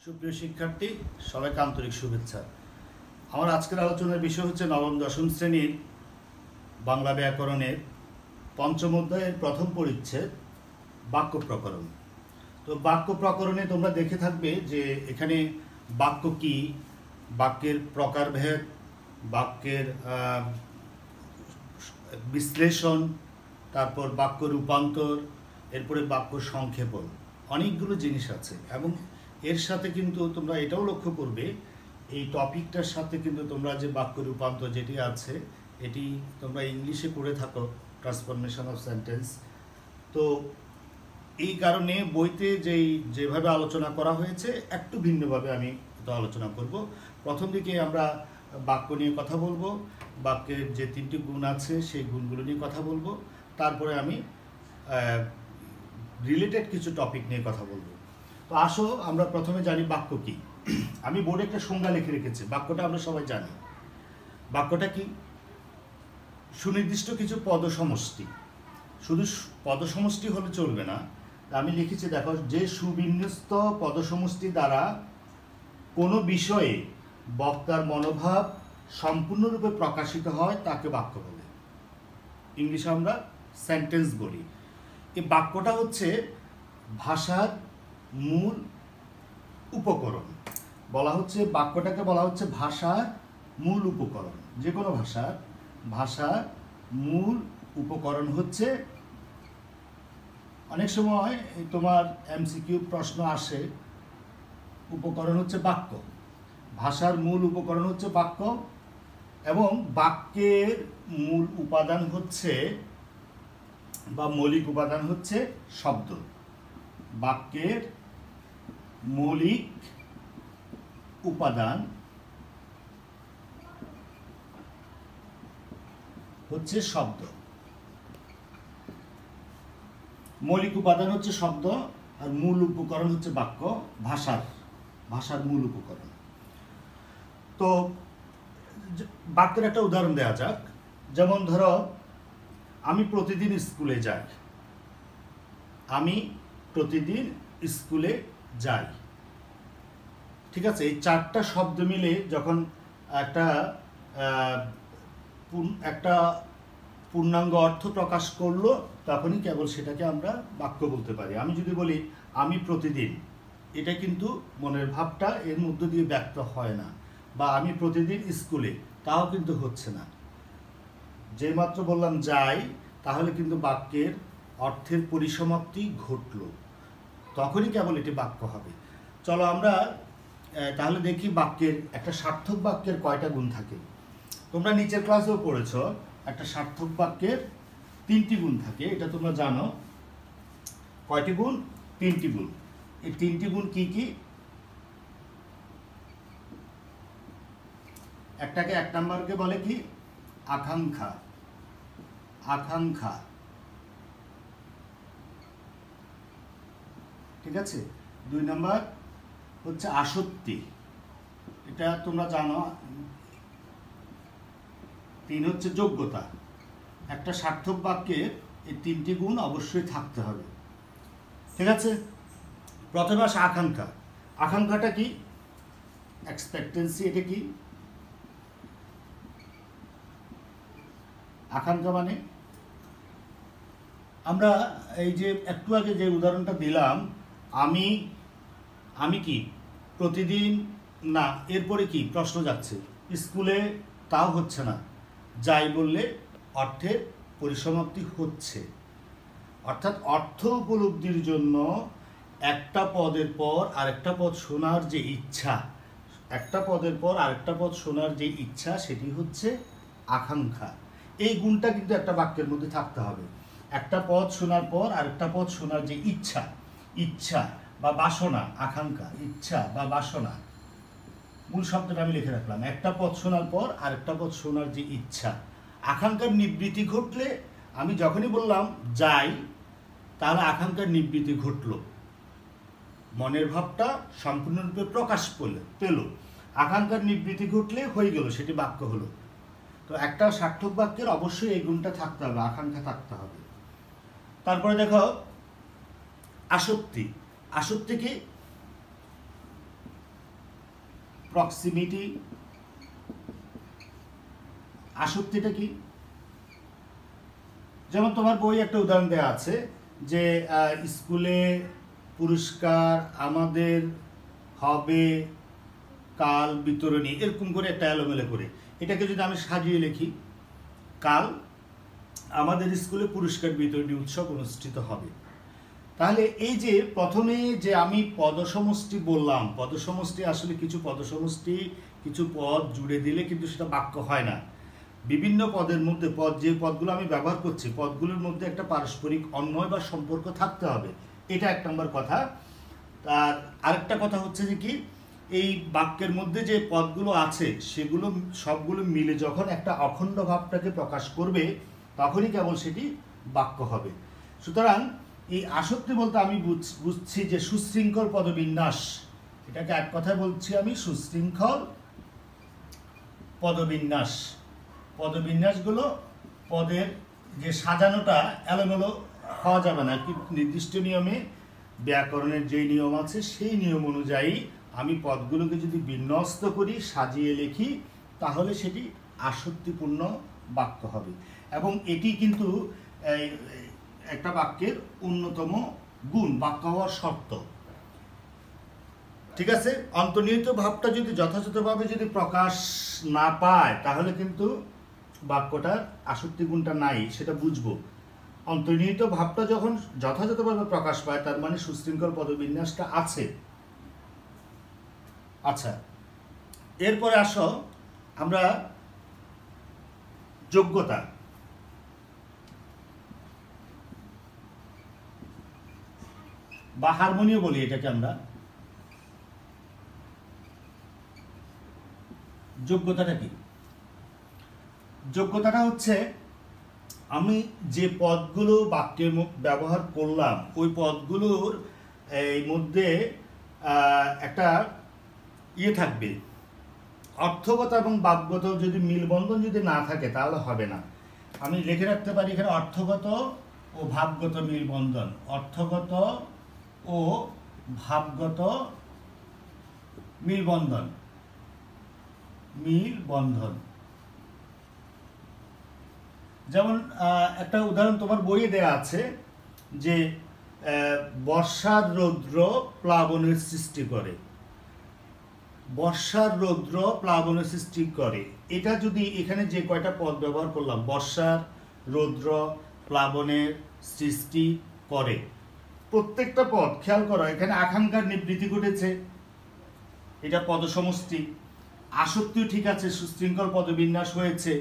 সুপ্রিয় শিক্ষার্থী, সবাইকে আন্তরিক শুভেচ্ছা। আমার আজকের আলোচনার বিষয় হচ্ছে নবম দশম শ্রেণীর বাংলা ব্যাকরণের পঞ্চম অধ্যায়ের প্রথম পরিচ্ছেদ বাক্য প্রকরণ। তো বাক্য প্রকরণে তোমরা দেখে থাকবে যে এখানে বাক্য কি, বাক্যের প্রকারভেদ, বাক্যের বিশ্লেষণ, তারপর বাক্য রূপান্তর, এরপরে বাক্য সংক্ষেপণ, অনেকগুলো জিনিস আছে। এবং এর সাথে কিন্তু তোমরা এটাও লক্ষ্য করবে এই টপিকটার সাথে কিন্তু তোমরা যে বাক্য রূপান্তর যেটি আছে এটি তোমরা ইংলিশে করে থাকো, ট্রান্সফরমেশন অফ সেন্টেন্স। তো এই কারণে বইতে যেভাবে আলোচনা করা হয়েছে একটু ভিন্নভাবে আমি এটা আলোচনা করব। প্রথম দিকে আমরা বাক্য নিয়ে কথা বলবো, বাক্যের যে তিনটি গুণ আছে সেই গুণগুলো নিয়ে কথা বলবো, তারপরে আমি রিলেটেড কিছু টপিক নিয়ে কথা বলবো। তো আসো আমরা প্রথমে জানি বাক্য কি। আমি বোর্ডে একটা সংজ্ঞা লিখে রেখেছি। বাক্যটা আমরা সবাই জানি। বাক্যটা কি? সুনির্দিষ্ট কিছু পদসমষ্টি। শুধু পদসমষ্টি হলে চলবে না। আমি লিখেছি, দেখো, যে সুবিন্যস্ত পদসমষ্টি দ্বারা কোনো বিষয়ে বক্তার মনোভাব সম্পূর্ণরূপে প্রকাশিত হয় তাকে বাক্য বলে। ইংলিশে আমরা সেন্টেন্স বলি। এই বাক্যটা হচ্ছে ভাষার মূল উপকরণ। বাক্যটাকে বলা হচ্ছে ভাষার মূল উপকরণ। যে কোনো ভাষার মূল উপকরণ হচ্ছে, অনেক সময় তোমার এমসিকিউ প্রশ্ন আসে, উপকরণ হচ্ছে বাক্য। ভাষার মূল উপকরণ হচ্ছে বাক্য, এবং বাক্যের মূল উপাদান হচ্ছে বা মৌলিক উপাদান হচ্ছে শব্দ। বাক্যের মৌলিক উপাদান হচ্ছে শব্দ। মৌলিক উপাদান হচ্ছে শব্দ, আর মূল উপকরণ হচ্ছে বাক্য। ভাষার মূল উপকরণ। তো বাক্যের একটা উদাহরণ দেওয়া যাক। যেমন ধরো, আমি প্রতিদিন স্কুলে যাই। আমি প্রতিদিন স্কুলে যাই। ঠিক আছে, এই চারটা শব্দ মিলে যখন একটা পূর্ণাঙ্গ অর্থ প্রকাশ করলো, তখনই কেবল সেটাকে আমরা বাক্য বলতে পারি। আমি যদি বলি আমি প্রতিদিন, এটা কিন্তু মনের ভাবটা এর মধ্য দিয়ে ব্যক্ত হয় না। বা আমি প্রতিদিন স্কুলে, তাও কিন্তু হচ্ছে না। যেই মাত্র বললাম যাই, তাহলে কিন্তু বাক্যের অর্থের পরিসমাপ্তি ঘটলো, তখনই কেবল এটি বাক্য হবে। চলো আমরা তাহলে দেখি বাক্যের একটা সার্থক বাক্যের কয়টা গুণ থাকে। তোমরা নিচের ক্লাসেও পড়েছ, একটা সার্থক বাক্যের 3টি গুণ থাকে। এটা তোমরা জানো। কয়টি গুণ? 3টি গুণ। এই 3টি গুণ কি কি? একটাকে 1 নম্বরকে বলে কি? আকাঙ্ক্ষা। ঠিক আছে। 2 নম্বর হচ্ছে আসক্তি, এটা তোমরা জানো। 3 হচ্ছে যোগ্যতা। একটা সার্থক বাক্যে এই 3টি গুণ অবশ্যই থাকতে হবে। ঠিক আছে। প্রথমে আসে আকাঙ্ক্ষা। আকাঙ্ক্ষাটা কি? এক্সপেক্টেন্সি। এটা কি? আকাঙ্ক্ষা মানে, আমরা এই যে একটু আগে যে উদাহরণটা দিলাম, আমি কি প্রতিদিন না, এরপরে কি প্রশ্ন যাচ্ছে, স্কুলে, তাও হচ্ছে না, যাই বললে অর্থের পরিসমাপ্তি হচ্ছে। অর্থাৎ অর্থ উপলব্ধির জন্য একটা পদের পর আরেকটা পদ শোনার যে ইচ্ছা, সেটি হচ্ছে আকাঙ্ক্ষা। এই গুণটা কিন্তু একটা বাক্যের মধ্যে থাকতে হবে। একটা পদ শোনার পর আরেকটা পদ শোনার যে ইচ্ছা বা বাসনা, আকাঙ্ক্ষা, ইচ্ছা বা বাসনা, মূল শব্দটা আমি লিখে রাখলাম। একটা পদ শোনার পর আরেকটা পদ শোনার যে ইচ্ছা, আকাঙ্ক্ষার নিবৃত্তি ঘটলে, আমি যখনই বললাম যাই, তাহলে আকাঙ্ক্ষার নিবৃত্তি ঘটলো, মনের ভাবটা সম্পূর্ণরূপে প্রকাশ পেল। আকাঙ্ক্ষার নিবৃত্তি ঘটলে হয়ে গেল, সেটি বাক্য হলো। তো একটা সার্থক বাক্যের অবশ্যই এই গুণটা থাকতে হবে, আকাঙ্ক্ষা থাকতে হবে। তারপরে দেখো আসক্তি। আসক্তি কি? প্রক্সিমিটি। আসক্তিটা কি? যেমন তোমার বই একটা উদাহরণ দেওয়া আছে যে স্কুলে পুরস্কার আমাদের হবে কাল বিতরণী, এরকম করে একটা এলোমেলো করে। এটাকে যদি আমি সাজিয়ে লিখি, কাল আমাদের স্কুলে পুরস্কার বিতরণী উৎসব অনুষ্ঠিত হবে, তাহলে এই যে প্রথমে যে আমি পদসমষ্টি বললাম, পদসমষ্টি আসলে কিছু পদসমষ্টি কিছু পদ জুড়ে দিলে কিন্তু সেটা বাক্য হয় না। বিভিন্ন পদের মধ্যে যে পদগুলো আমি ব্যবহার করছি, পদগুলোর মধ্যে একটা পারস্পরিক অন্বয় বা সম্পর্ক থাকতে হবে, এটা এক নম্বর কথা। আর আরেকটা কথা হচ্ছে যে কি, এই বাক্যের মধ্যে যে পদগুলো আছে সেগুলো সবগুলো মিলে যখন একটা অখণ্ড ভাবটাকে প্রকাশ করবে তখনই কেবল সেটি বাক্য হবে। সুতরাং এই আসক্তি বলতে আমি বুঝছি যে সুশৃঙ্খল পদবিন্যাস, এটাকে এক কথায় বলছি আমি সুশৃঙ্খল পদবিন্যাস। পদবিন্যাসগুলো পদের যে সাজানোটা এলোমেলো হওয়া যাবে না, কি নির্দিষ্ট নিয়মে ব্যাকরণের যে নিয়ম আছে সেই নিয়ম অনুযায়ী আমি পদগুলোকে যদি বিন্যস্ত করি, সাজিয়ে লিখি, তাহলে সেটি আসক্তিপূর্ণ বাক্য হবে। এবং এটি কিন্তু একটা বাক্যের অন্যতম গুণ, বাক্য হওয়ার শর্ত। ঠিক আছে, অন্তর্নিহিত ভাবটা যদি যথাযথভাবে যদি প্রকাশ না পায় তাহলে কিন্তু বাক্যটার আসক্তি গুণটা নাই, সেটা বুঝবো। অন্তর্নিহিত ভাবটা যখন যথাযথভাবে প্রকাশ পায় তার মানে সুশৃঙ্খল পদবিন্যাসটা আছে। আচ্ছা, এরপরে আসো আমরা যোগ্যতা বা হারমোনিও বলি এটাকে আমরা। যোগ্যতাটা কি? যোগ্যতাটা হচ্ছে আমি যে পদগুলো বাক্যে ব্যবহার করলাম ওই পদগুলোর মধ্যে একটা থাকবে, অর্থগত এবং বাক্যগত যদি মিলবন্ধন যদি না থাকে তাহলে হবে না। আমি লিখে রাখতে পারি এখানে অর্থগত ও ভাবগত মিলবন্ধন, অর্থগত ও ভাবগত মিলবন্ধন, মিলবন্ধন। যেমন একটা উদাহরণ তোমার বইয়ে দেয়া আছে যে বর্ষার রৌদ্র প্লাবনের সৃষ্টি করে, বর্ষার রৌদ্র প্লাবনের সৃষ্টি করে। এটা যদি এখানে যে কয়টা পদ ব্যবহার করলাম, বর্ষার রৌদ্র প্লাবনের সৃষ্টি করে, প্রত্যেকটা পদ খেয়াল করো, এখানে আকাঙ্ক্ষার নিবৃত্তি ঘটেছে, এটা পদসমষ্টি। আসক্তিও ঠিক আছে, সুশৃঙ্খল পদবিন্যাস হয়েছে,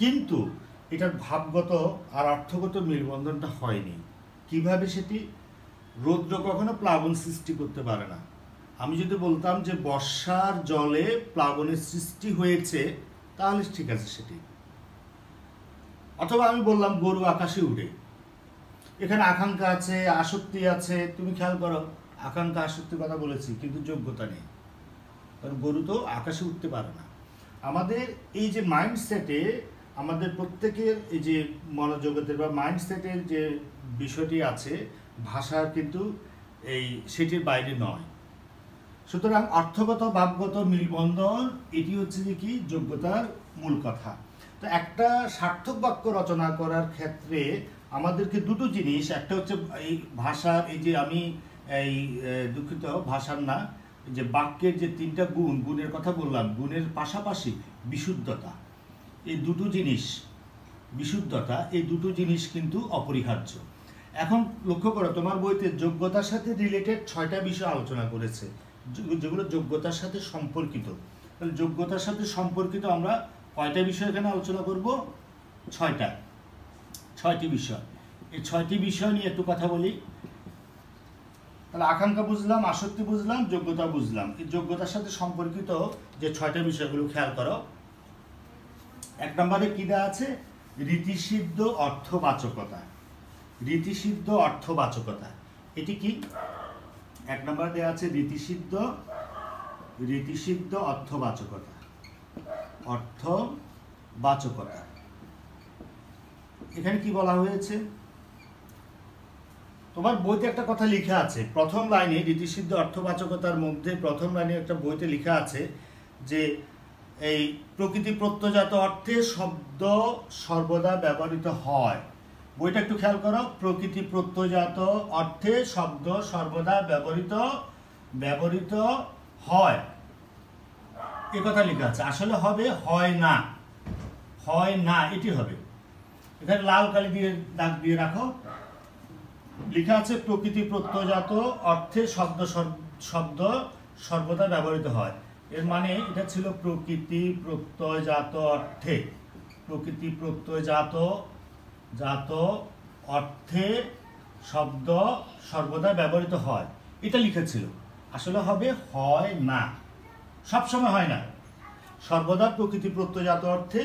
কিন্তু এটার ভাবগত আর অর্থগত মিলবন্ধনটা হয়নি। কিভাবে সেটি? রৌদ্র কখনো প্লাবন সৃষ্টি করতে পারে না। আমি যদি বলতাম যে বর্ষার জলে প্লাবনের সৃষ্টি হয়েছে তাহলে ঠিক আছে সেটি। অথবা আমি বললাম গরু আকাশে উড়ে, এখানে আকাঙ্ক্ষা আছে, আসক্তি আছে। তুমি খেয়াল করো, আকাঙ্ক্ষা আসক্তির কথা বলেছি কিন্তু যোগ্যতা নেই, কারণ গরু তো আকাশে উঠতে পারে না। আমাদের এই যে মাইন্ডসেটে, আমাদের প্রত্যেকের এই যে মনোজগতের বা মাইন্ডসেটের যে বিষয়টি আছে, ভাষার কিন্তু সেটির বাইরে নয়। সুতরাং অর্থগত ভাবগত মিলবন্ধন এটি হচ্ছে যে কি যোগ্যতার মূল কথা। তো একটা সার্থক বাক্য রচনা করার ক্ষেত্রে আমাদেরকে দুটো জিনিস, একটা হচ্ছে এই ভাষার এই যে আমি দুঃখিত ভাষার না, যে বাক্যের যে তিনটা গুণের কথা বললাম, গুণের পাশাপাশি বিশুদ্ধতা, এই দুটো জিনিস, বিশুদ্ধতা, এই দুটো জিনিস কিন্তু অপরিহার্য। এখন লক্ষ্য করো তোমার বইতে যোগ্যতার সাথে রিলেটেড 6টা বিষয় আলোচনা করেছে, যেগুলো যোগ্যতার সাথে সম্পর্কিত। তাহলে যোগ্যতার সাথে সম্পর্কিত আমরা কয়টা বিষয় এখানে আলোচনা করব? 6টি বিষয়। এই 6টি বিষয় নিয়ে একটু কথা বলি। তাহলে আকাঙ্ক্ষা বুঝলাম, আসক্তি বুঝলাম, যোগ্যতা বুঝলাম। এই যোগ্যতার সাথে সম্পর্কিত যে 6টা বিষয়গুলো খেয়াল করো। 1 নম্বরে কি দেওয়া আছে? রীতিসিদ্ধ অর্থবাচকতা। রীতিসিদ্ধ অর্থবাচকতা এটি কি? 1 নম্বরে দেওয়া আছে রীতিসিদ্ধ অর্থবাচকতা। অর্থবাচকতা এখানে কি বলা হয়েছে? তোমার বইতে একটা কথা লেখা আছে, প্রথম লাইনে রীতিসিদ্ধ অর্থবাচকতার মধ্যে প্রথম লাইনে একটা বইতে লেখা আছে যে এই প্রকৃতি প্রত্যয়জাত অর্থে শব্দ সর্বদা ব্যবহৃত হয়। বইটা একটু খেয়াল করো, প্রকৃতি প্রত্যয়জাত অর্থে শব্দ সর্বদা ব্যবহৃত হয়, এ কথা লেখা আছে। আসলে হবে হয় না, এটি হবে। এখানে লাল কালি দিয়ে দাগ দিয়ে রাখো, লেখা আছে প্রকৃতি প্রত্যয়জাত অর্থে শব্দ সর্বদা ব্যবহৃত হয়। এর মানে এটা ছিল প্রকৃতি প্রত্যয়জাত অর্থে, প্রকৃতি প্রত্যয়জাত অর্থে শব্দ সর্বদা ব্যবহৃত হয়, এটা লিখেছিল। আসলে হবে হয় না, সবসময় হয় না। সর্বদা প্রকৃতি প্রত্যয়জাত অর্থে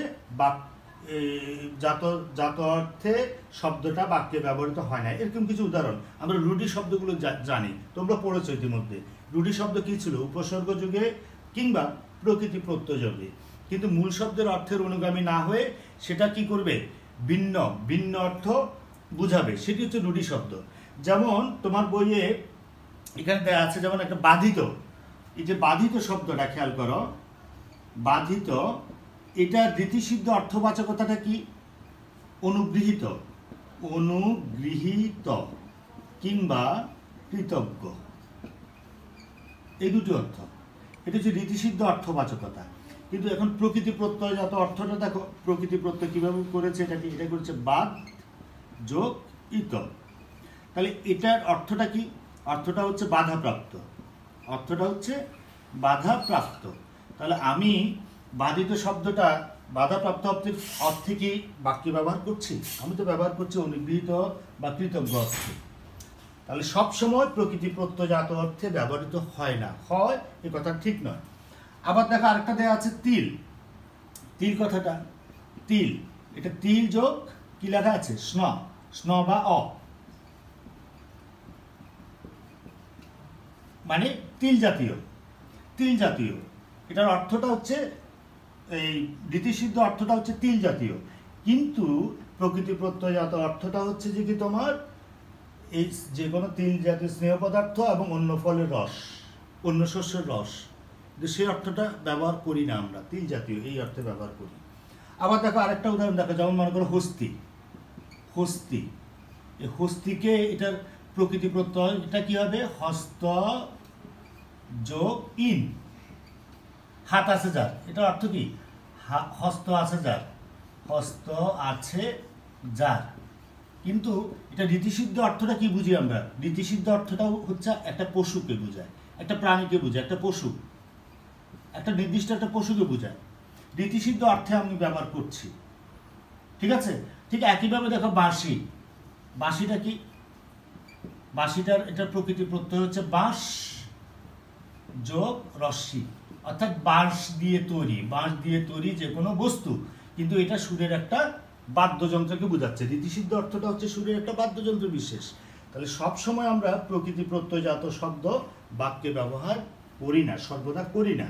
জাত অর্থে শব্দটা বাক্যে ব্যবহৃত হয় না। এরকম কিছু উদাহরণ আমরা রূঢ়ি শব্দগুলো জানি, তোমরা পড়েছো ইতিমধ্যে। রূঢ়ি শব্দ কি ছিল? উপসর্গ যুগে কিংবা প্রকৃতি প্রত্যয় যুগে, কিন্তু মূল শব্দের অর্থের অনুগামী না হয়ে সেটা কি করবে? ভিন্ন অর্থ বুঝাবে, সেটি হচ্ছে রূঢ়ি শব্দ। যেমন তোমার বইয়ে এখানে দেওয়া আছে, যেমন একটা বাধিত, এই যে বাধিত শব্দটা খেয়াল করো, বাধিত, এটা রীতিসিদ্ধ অর্থবাচকতাটা কি? অনুগৃহীত কিংবা কৃতজ্ঞ, এই দুটি অর্থ। এটা হচ্ছে রীতিসিদ্ধ অর্থবাচকতা। কিন্তু এখন প্রকৃতি প্রত্যয়জাত অর্থটা দেখো, প্রকৃতি প্রত্যয় কিভাবে করেছে, এটা করেছে বাদ যোগ ইত। তাহলে এটার অর্থটা কি? অর্থটা হচ্ছে বাধাপ্রাপ্ত। তাহলে আমি বাধিত শব্দটা বাধাপ্রাপ্ত অর্থে কি বাক্যে ব্যবহার করছি? আমি তো ব্যবহার করছি অনুগৃহীত বা কৃতজ্ঞ অর্থে। তাহলে সবসময় প্রকৃতি প্রত্যয়জাত অর্থে ব্যবহৃত হয় না, হয় এ কথা ঠিক নয়। আবার দেখো আরেকটা দেওয়া আছে তিল। কথাটা তিল, এটা তিল যোগ কি লেখা আছে? স্ন বা অ, মানে তিল জাতীয়। এটার অর্থটা হচ্ছে, এই রীতিসিদ্ধ অর্থটা হচ্ছে তিল জাতীয়, কিন্তু প্রকৃতি প্রত্যয়জাত অর্থটা হচ্ছে যে কি তোমার এই যে কোনো তিল জাতীয় স্নেহ পদার্থ এবং অন্য ফলের রস, অন্য শস্যের রস, সেই অর্থটা ব্যবহার করি না আমরা, তিল জাতীয় এই অর্থে ব্যবহার করি। আবার দেখো আরেকটা উদাহরণ দেখো, যেমন মনে করো হস্তি। এই হস্তিকে এটার প্রকৃতি প্রত্যয় এটা কি হবে? হস্ত যোগ ইন, হাত আছে যার, এটার অর্থ কি? হস্ত আছে যার। কিন্তু এটা রীতিসিদ্ধ অর্থটা কি বুঝি আমরা? রীতিসিদ্ধ অর্থটাও হচ্ছে একটা পশুকে বোঝায়, একটা প্রাণীকে বোঝায়, একটা পশু, একটা নির্দিষ্ট একটা পশুকে বোঝায়। রীতিসিদ্ধ অর্থে আমি ব্যবহার করছি, ঠিক আছে? ঠিক একইভাবে দেখো বাঁশিটা কি? বাঁশিটার এটা প্রকৃতি প্রত্যয় হচ্ছে বাঁশ যোগ রস্যি, অর্থাৎ বাঁশ দিয়ে তৈরি যে কোনো বস্তু, কিন্তু এটা সুরের একটা বাদ্যযন্ত্রকে বোঝাচ্ছে। রীতিসিদ্ধ অর্থটা হচ্ছে সুরের একটা বাদ্যযন্ত্র বিশেষ। তাহলে সবসময় আমরা প্রকৃতি প্রত্যয়জাত শব্দ বাক্যে ব্যবহার করি না, সর্বদা করি না,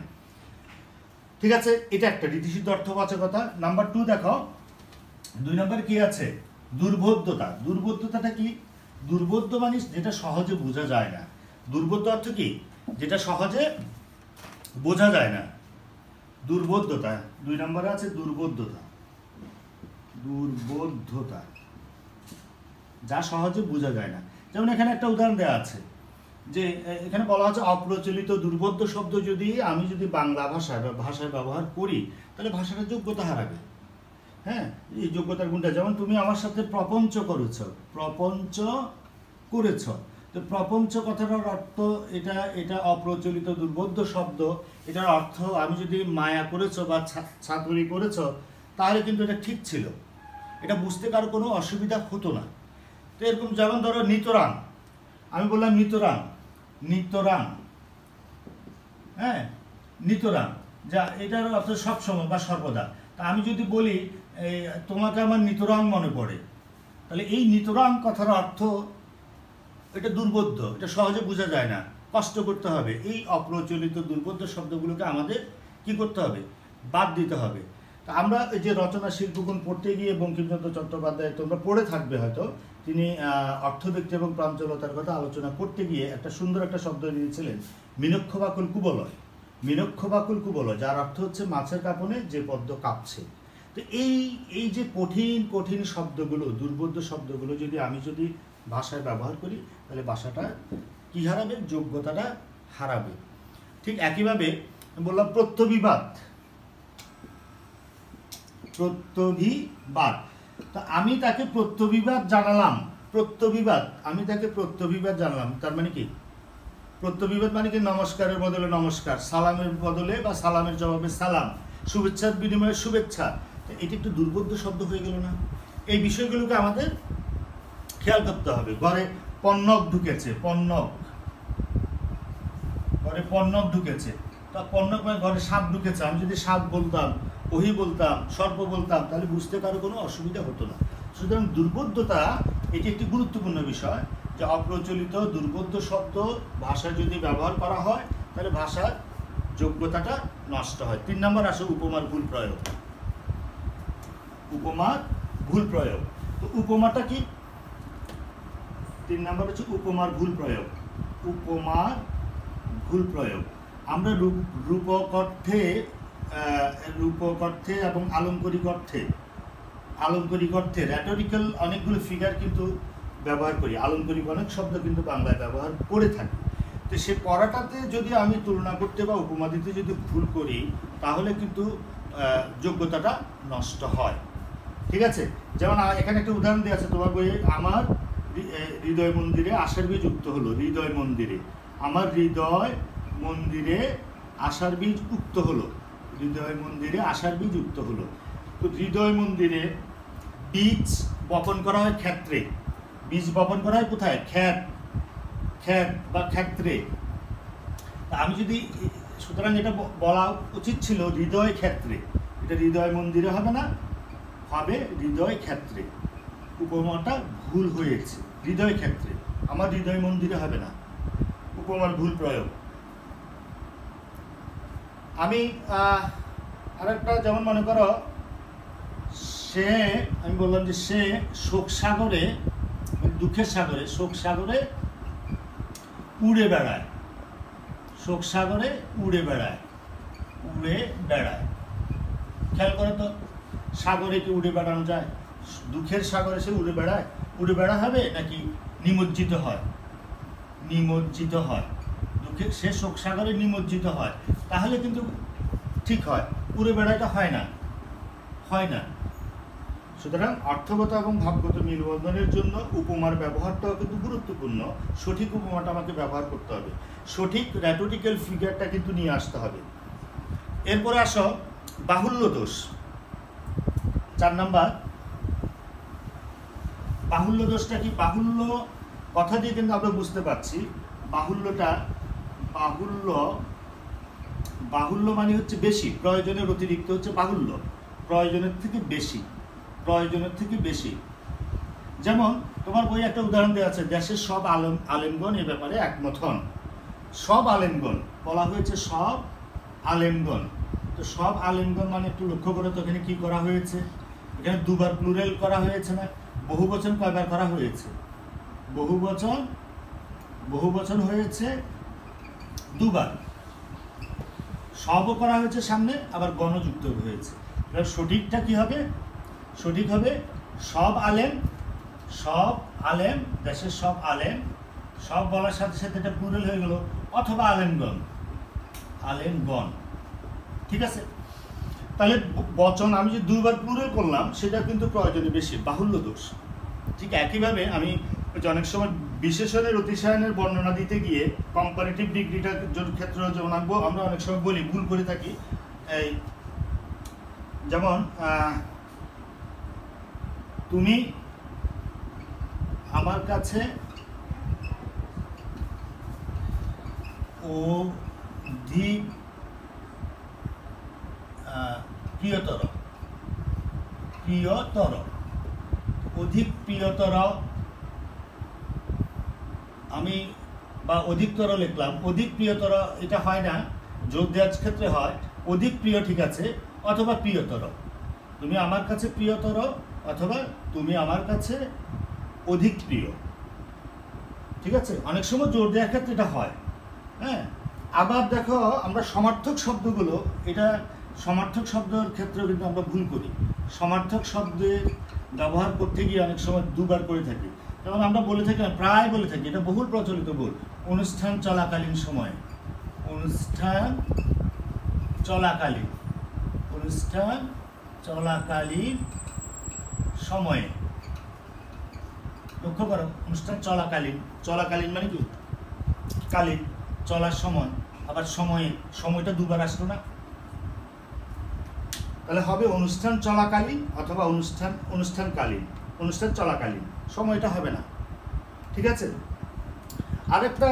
ঠিক আছে? এটা একটা রীতিসিদ্ধ অর্থবাচকতা। নাম্বার 2 দেখো, 2 নম্বর কি আছে? দুর্বোধ্যতাটা কি? দুর্বোধ্য মানে যেটা সহজে বোঝা যায় না। দুর্বোধ্য অর্থ কি? যেটা সহজে বোঝা যায় না, দুর্বোধ্যতা। 2 নম্বরে আছে দুর্বোধ্যতা, যা সহজে বোঝা যায় না। যেমন এখানে একটা উদাহরণ দেওয়া আছে, যে এখানে বলা হচ্ছে অপ্রচলিত দুর্বোধ্য শব্দ আমি যদি বাংলা ভাষায় ব্যবহার করি, তাহলে ভাষাটা যোগ্যতা হারাবে। হ্যাঁ, এই যোগ্যতার গুণটা, যেমন তুমি আমার সাথে প্রপঞ্চ করেছ, তো প্রপঞ্চ কথাটার অর্থ এটা অপ্রচলিত দুর্বোধ্য শব্দ। এটার অর্থ আমি যদি মায়া করেছ বা ছাতুরি করেছ, তাহলে কিন্তু এটা ঠিক ছিল, এটা বুঝতে কারো কোনো অসুবিধা হতো না। তো এরকম যেমন ধরো নিতরাং, আমি বললাম নিতরাং, হ্যাঁ, নিতরাং, যা এটার অর্থ সবসময় বা সর্বদা। তা আমি যদি বলি তোমাকে আমার নিতরাং মনে পড়ে, তাহলে এই নিতরাং কথার অর্থ এটা দুর্বোধ্য, এটা সহজে বোঝা যায় না, কষ্ট করতে হবে। এই অপ্রচলিত দুর্বোধ্য শব্দগুলোকে আমাদের কি করতে হবে? বাদ দিতে হবে। তা আমরা এই যে রচনা শিল্পগুণ পড়তে গিয়ে বঙ্কিমচন্দ্র চট্টোপাধ্যায়, তোমরা পড়ে থাকবে হয়তো, তিনি অর্থব্যক্তি এবং প্রাঞ্চলতার কথা আলোচনা করতে গিয়ে একটা সুন্দর একটা শব্দ দিয়েছিলেন, মিনক্ষবাকুল কুবলয়। মিনক্ষ বাকুল কুবল, যার অর্থ হচ্ছে মাছের কাঁপনে যে পদ্ম কাঁপছে। তো এই যে কঠিন কঠিন শব্দগুলো, দুর্বোধ্য শব্দগুলো আমি যদি ভাষায় ব্যবহার করি, তাহলে ভাষাটা কি হারাবে? যোগ্যতাটা হারাবে। ঠিক একইভাবে বললাম প্রত্যবিবাদ, প্রত্যভিবাদ। তা আমি তাকে প্রত্যবিবাদ জানালাম, প্রত্যবিবাদ, আমি তাকে প্রত্যবিবাদ জানালাম, তার মানে কি? প্রত্যবিবাদ মানে কি? নমস্কারের বদলে নমস্কার, সালামের বদলে বা সালামের জবাবে সালাম, শুভেচ্ছার বিনিময়ে শুভেচ্ছা। এটি একটু দুর্বোধ্য শব্দ হয়ে গেল না? এই বিষয়গুলোকে আমাদের খেয়াল করতে হবে। ঘরে পণ্যক ঢুকেছে, পণ্যক, ঘরে পণ্যক ঢুকেছে। তা পণ্যক মানে ঘরে সাপ ঢুকেছে। আমি যদি সাপ বলতাম, ওহি বলতাম, সর্প বলতাম, তাহলে বুঝতে কারো কোনো অসুবিধা হতো না। সুতরাং দুর্বোধ্যতা এটি একটি গুরুত্বপূর্ণ বিষয়, যে অপ্রচলিত দুর্বোধ্য শব্দ ভাষায় যদি ব্যবহার করা হয়, তাহলে ভাষার যোগ্যতাটা নষ্ট হয়। 3 নম্বর আসে উপমার ভুল প্রয়োগ। উপমার ভুল প্রয়োগ। তো উপমাটা কি? 3 নম্বর হচ্ছে উপমার ভুল প্রয়োগ। উপমার ভুল প্রয়োগ। আমরা রূপক অর্থে এবং আলংকরিক অর্থে র্যাটোরিক্যাল অনেকগুলো ফিগার কিন্তু ব্যবহার করি, আলংকরিক অনেক শব্দ কিন্তু বাংলায় ব্যবহার করে থাকি। তো সে পড়াটাতে যদি আমি তুলনা করতে বা উপমা দিতে যদি ভুল করি, তাহলে কিন্তু যোগ্যতাটা নষ্ট হয়। ঠিক আছে? যেমন এখানে একটা উদাহরণ দেওয়া আছে তোমার বইয়ে, আমার হৃদয় মন্দিরে আশার বীজ উক্ত হলো। হৃদয় মন্দিরে, আমার হৃদয় মন্দিরে আশার বীজ উক্ত হলো। হৃদয় মন্দিরে আশার বীজ উক্ত হলো। তো হৃদয় মন্দিরে বীজ বপন করা হয় ক্ষেত্রে। বীজ বপন করা হয় কোথায়? ক্ষেত বা ক্ষেত্রে। আমি যদি, সুতরাং এটা বলা উচিত ছিল হৃদয় ক্ষেত্রে, এটা হৃদয় মন্দিরে হবে না, হবে হৃদয় ক্ষেত্রে। উপমাটা ভুল হয়েছে, হৃদয় ক্ষেত্রে, আমার হৃদয় মন্দিরে হবে না, উপমার ভুল প্রয়োগ। আমি আরেকটা, যেমন মনে করো আমি বললাম যে সে শোক সাগরে, দুঃখের সাগরে, শোক সাগরে উড়ে বেড়ায়। শোক সাগরে উড়ে বেড়ায়, উড়ে বেড়ায়। খেয়াল করো তো, সাগরে কি উড়ে বেড়ানো যায়? দুঃখের সাগরে সে উড়ে বেড়ায়? উড়ে বেড়া হবে নাকি নিমজ্জিত হয়? নিমজ্জিত হয়। দুঃখের, সে শোক সাগরে নিমজ্জিত হয়, তাহলে কিন্তু ঠিক হয়। উড়ে বেড়াটা হয় না, হয় না। সুতরাং অর্থগত এবং ভাবগত নির্বন্ধনের জন্য উপমার ব্যবহারটাও কিন্তু গুরুত্বপূর্ণ। সঠিক উপমাটা আমাকে ব্যবহার করতে হবে, সঠিক র্যাটোরিক্যাল ফিগারটা কিন্তু নিয়ে আসতে হবে। এরপরে আসো বাহুল্য দোষ। 4 নাম্বার, বাহুল্য দোষটা কি? বাহুল্য কথা দিয়ে কিন্তু আমরা বুঝতে পারছি বাহুল্যটা, বাহুল্য মানে হচ্ছে বেশি, প্রয়োজনের অতিরিক্ত হচ্ছে বাহুল্য, প্রয়োজনের থেকে বেশি, প্রয়োজনের থেকে বেশি। যেমন তোমার বই একটা উদাহরণ দেওয়া আছে, দেশের সব আলেমগণ এ ব্যাপারে একমত হন। সব আলেমগণ বলা হয়েছে, সব আলেমগণ। তো সব আলেমগণ মানে একটু লক্ষ্য করে তো এখানে কি করা হয়েছে? এখানে দুবার প্লুরাল করা হয়েছে না? বহুবচন কয়বার করা হয়েছে? বহুবচন হয়েছে দুবার। সবও করা হয়েছে সামনে, আবার গণযুক্ত হয়েছে। সঠিকটা কি হবে? সঠিক হবে সব আলেম, সব আলেম, দেশের সব আলেম। সব বলার সাথে সাথে এটা প্লুরাল হয়ে গেল, অথবা আলেমগণ, আলেমগণ। ঠিক আছে? তাহলে বচন আমি যে 2বার প্লুরাল করলাম, সেটা কিন্তু প্রয়োজনে বেশি, বাহুল্য দোষ। ঠিক একইভাবে আমি অনেক সময় বিশেষণের অতিশয়নের বর্ণনা দিতে গিয়ে কম্পারেটিভ ডিগ্রিটার ক্ষেত্রে যেমন আমরা অনেক সময় বলি, ভুল করে থাকি। এই যেমন তুমি আমার কাছে অধিক প্রিয়তর, অধিক প্রিয়তর, আমি বা অধিকতর লিখলাম, অধিক প্রিয়তর এটা হয় না, যোগ দেওয়ার ক্ষেত্রে হয় অধিক প্রিয়, ঠিক আছে, অথবা প্রিয়তর। তুমি আমার কাছে প্রিয়তর, অথবা তুমি আমার কাছে অধিক প্রিয়। ঠিক আছে? অনেক সময় জোর দেওয়ার ক্ষেত্রে এটা হয়। হ্যাঁ, আবার দেখো আমরা সমার্থক শব্দগুলো, এটা সমার্থক শব্দের ক্ষেত্রেও কিন্তু আমরা ভুল করি। সমার্থক শব্দের ব্যবহার করতে গিয়ে অনেক সময় দুবার করে থাকি। যেমন আমরা বলে থাকি, প্রায় বলে থাকি, এটা বহুল প্রচলিত ভুল, অনুষ্ঠান চলাকালীন সময়ে। অনুষ্ঠান চলাকালীন, অনুষ্ঠান চলাকালীন সময়ে। লক্ষ্য করো, অনুষ্ঠান চলাকালীন, চলাকালীন মানে কি? কালীন, চলার সময়, আবার সময়ে, সময়টা দুবার আসলো না? তাহলে হবে অনুষ্ঠান চলাকালীন অথবা অনুষ্ঠানকালীন। অনুষ্ঠান চলাকালীন, সময়টা হবে না। ঠিক আছে? আরেকটা,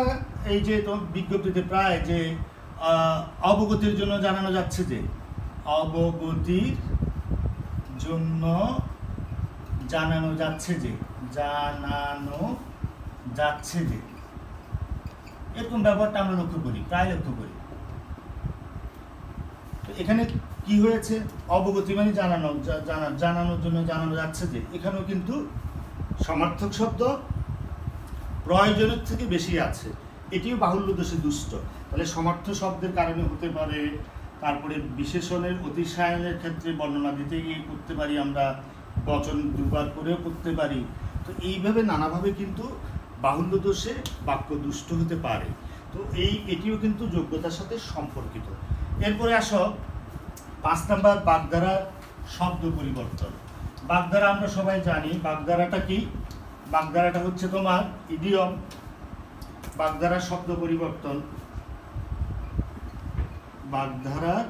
এই যে তোমার বিজ্ঞপ্তিতে প্রায় যে অবগতির জন্য জানানো যাচ্ছে, যে অবগতির জন্য জানানো যাচ্ছে, যে জানানো যাচ্ছে, যে এরকম ব্যবহারটা আমরা লক্ষ্য করি, প্রায় লক্ষ্য করি। তো এখানে কি হয়েছে? অবগতি মানে জানানো, জানানোর জন্য জানানো যাচ্ছে, যে এখানেও কিন্তু সমার্থক শব্দ প্রয়োজনের থেকে বেশি আছে। এটিও বাহুল্য দোষে দুষ্ট। তাহলে সমার্থক শব্দের কারণে হতে পারে, তারপরে বিশেষণের অতিশায়নের ক্ষেত্রে বর্ণনা দিতে গিয়ে করতে পারি, আমরা বচন দুবার করেও করতে পারি। তো এইভাবে নানাভাবে কিন্তু বাহুল্য দোষে বাক্য দুষ্ট হতে পারে। তো এটিও কিন্তু যোগ্যতার সাথে সম্পর্কিত। এরপরে আসো 5 নাম্বার, বাগধারা শব্দ পরিবর্তন। বাগধারা আমরা সবাই জানি। বাগধারাটা কি? বাগধারাটা হচ্ছে তোমার ইডিয়ম। বাগধারা শব্দ পরিবর্তন, বাগধারার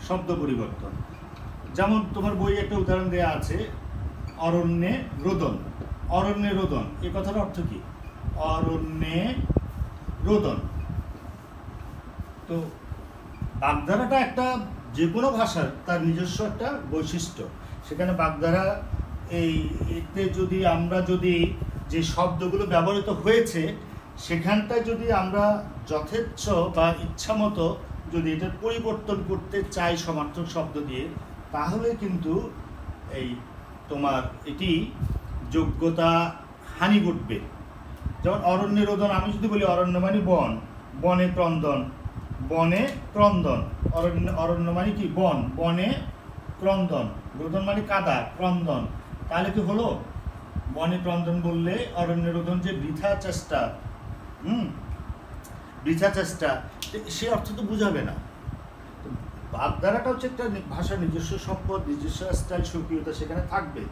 শব্দ পরিবর্তন। যেমন তোমার বইয়ে একটা উদাহরণ দেওয়া আছে, অরণ্যে রোদন। অরণ্যে রোদন, এই কথার অর্থ কি? অরণ্যে রোদন। তো বাগধারাটা একটা, যে কোনো ভাষার তার নিজস্ব একটা বৈশিষ্ট্য। সেখানে বাগধারা এতে যদি আমরা যে শব্দগুলো ব্যবহৃত হয়েছে সেখানটায় যদি আমরা যথেচ্ছ বা ইচ্ছামতো যদি এটার পরিবর্তন করতে চাই সমার্থক শব্দ দিয়ে, তাহলে কিন্তু এই তোমার এটি যোগ্যতা হানি ঘটবে। যেমন অরণ্যে রোদন, আমি যদি বলি অরণ্য মানে বন, বনে ক্রন্দন, বনে ক্রন্দন। অরণ্য মানে কি? বন, বনে ক্রন্দন। রোদন মানে কাদা, ক্রন্দন। তাহলে কি হলো? বনে ক্রন্দন বললে অরণ্য রোদন যে বৃথা চেষ্টা, বৃথা চেষ্টা, সে অর্থ তো বুঝাবে না। বাগধারাটা হচ্ছে একটা ভাষার নিজস্ব সম্পদ, নিজস্ব স্টাইল, স্বকীয়তা সেখানে থাকবে।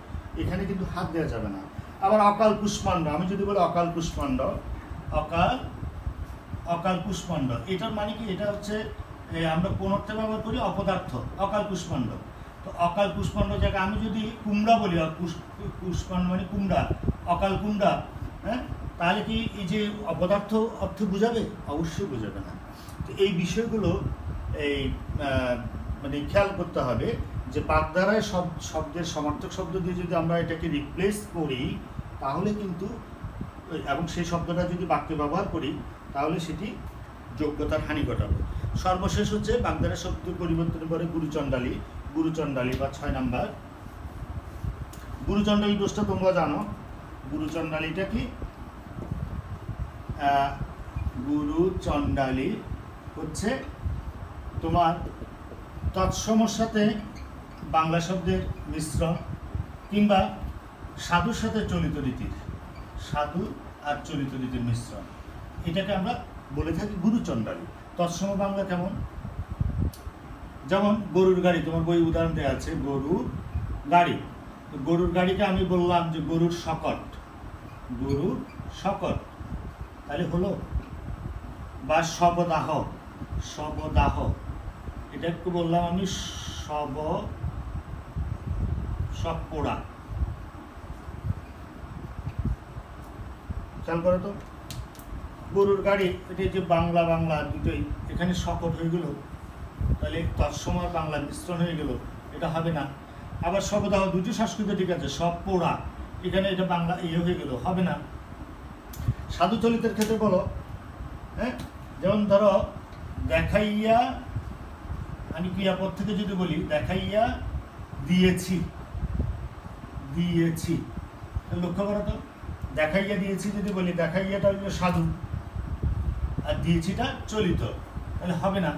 এখানে কিন্তু হাত দেওয়া যাবে না। আবার অকাল কুষ্মাণ্ড, আমি যদি বলি অকাল কুষ্মাণ্ড, অকাল কুষ্মাণ্ড, এটার মানে কি? এটা হচ্ছে আমরা কোন অর্থে ব্যবহার করি? অপদার্থ, অকাল কুষ্মাণ্ড। তো অকাল কুষ্মাণ্ড জায়গায় আমি যদি কুমড়া বলি, কুষ্মাণ্ড মানে কুমড়া, অকাল কুমড়া, হ্যাঁ, তাহলে কি এই যে অপদার্থ অর্থ বুঝাবে? অবশ্যই বুঝাবে না। তো এই বিষয়গুলো মানে খেয়াল করতে হবে যে বাগধারায় শব্দের সমার্থক শব্দ দিয়ে যদি আমরা এটাকে রিপ্লেস করি, তাহলে কিন্তু, এবং সেই শব্দটা যদি বাক্যে ব্যবহার করি, তাহলে সেটি যোগ্যতার হানি ঘটাবে। সর্বশেষ হচ্ছে বাগধারা শব্দ পরিবর্তনের পরে গুরুচণ্ডালী। গুরুচণ্ডালী বা 6 নাম্বার। গুরুচণ্ডালী দোষটা তোমরা জানো। গুরুচণ্ডালীটা কি? গুরুচণ্ডালী হচ্ছে তোমার তৎসমর সাথে বাংলা শব্দের মিশ্রণ, কিংবা সাধুর সাথে চলিত রীতির, সাধু আর চলিত রীতির মিশ্রণ, এটাকে আমরা বলে থাকি গুরুচণ্ডালী। তৎসম বাংলা কেমন? যেমন গরুর গাড়ি, তোমার বই উদাহরণ দেওয়া আছে, গরুর গাড়ি। গরুর গাড়িকে আমি বললাম যে গরুর শকট, গরুর শকট, তাহলে হলো। বা শবদাহ, শবদাহ, এটা একটু বললাম আমি শবপোড়া। খেয়াল করো তো, গরুর গাড়ি, এটা যে বাংলা বাংলা দুটোই, এখানে শকট হয়ে গেল, তাহলে তৎসময় বাংলা মিশ্রণ হয়ে গেল, এটা হবে না। আবার শবদাহ, দুটি সংস্কৃত ঠিক আছে, সব পোড়া, এখানে এটা বাংলা হয়ে গেল, হবে না। সাধু চলিতের ক্ষেত্রে বলো, হ্যাঁ, যেমন ধরো দেখাইয়া, আমি ক্রিয়াপদ থেকে যদি বলি দেখাইয়া দিয়েছি, দিয়েছি, লক্ষ্য করো তো, দেখাইয়া দিয়েছি যদি বলি, দেখাইয়াটা হইল সাধু, আর দিয়েছিটা চলিত, তাহলে হবে না,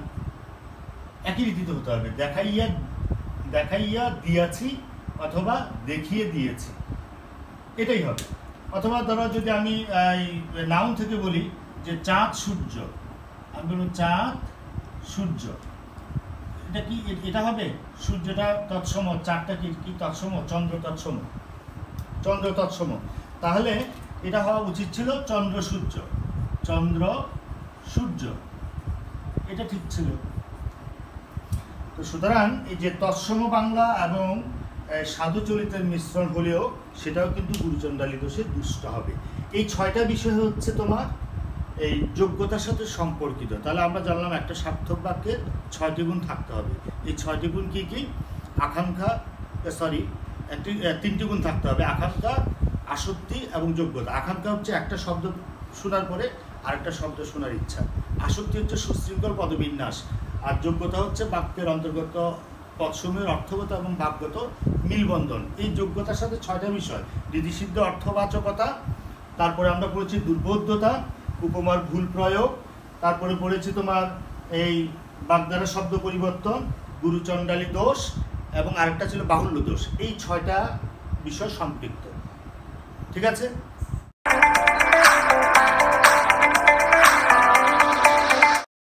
একই রীতিতে হতে হবে। দেখাইয়া দেখাইয়া দিয়াছি অথবা দেখিয়ে দিয়েছি, এটাই হবে। অথবা ধরো যদি আমি নাউন থেকে বলি যে চাঁদ সূর্য, আমি বলবো চাঁদ সূর্য, এটা কি এটা হবে? সূর্যটা তৎসম, চাঁদটা কি তৎসম? চন্দ্র তৎসম, চন্দ্র তৎসম। তাহলে এটা হওয়া উচিত ছিল চন্দ্র সূর্য, চন্দ্র সূর্য, এটা ঠিক ছিল। তো সুতরাং এই যে তৎসম বাংলা এবং সাধু চলিতের মিশ্রণ হলেও সেটাও কিন্তু গুরুচণ্ডালী দোষে দুষ্ট হবে। এই 6টা বিষয় হচ্ছে তোমার এই যোগ্যতার সাথে সম্পর্কিত। তাহলে আমরা জানলাম একটা সার্থক বাক্যের 6টি গুণ থাকতে হবে। এই 6টি গুণ কি কি? আকাঙ্ক্ষা, তিনটি গুণ থাকতে হবে, আকাঙ্ক্ষা, আসক্তি এবং যোগ্যতা। আকাঙ্ক্ষা হচ্ছে একটা শব্দ শোনার পরে আরেকটা শব্দ শোনার ইচ্ছা, আসক্তি হচ্ছে সুশৃঙ্খল পদবিন্যাস, আর যোগ্যতা হচ্ছে বাক্যের অন্তর্গত পদসমূহের অর্থগত এবং ভাবগত মিলবন্ধন। এই যোগ্যতার সাথে 6টা বিষয়: রীতিসিদ্ধ অর্থবাচকতা, তারপরে আমরা পড়েছি দুর্বোধ্যতা, উপমার ভুল প্রয়োগ, তারপরে পড়েছি তোমার এই বাগধারা শব্দ পরিবর্তন, গুরুচণ্ডালী দোষ, এবং আরেকটা ছিল বাহুল্য দোষ। এই 6টা বিষয় সম্পৃক্ত। ঠিক আছে।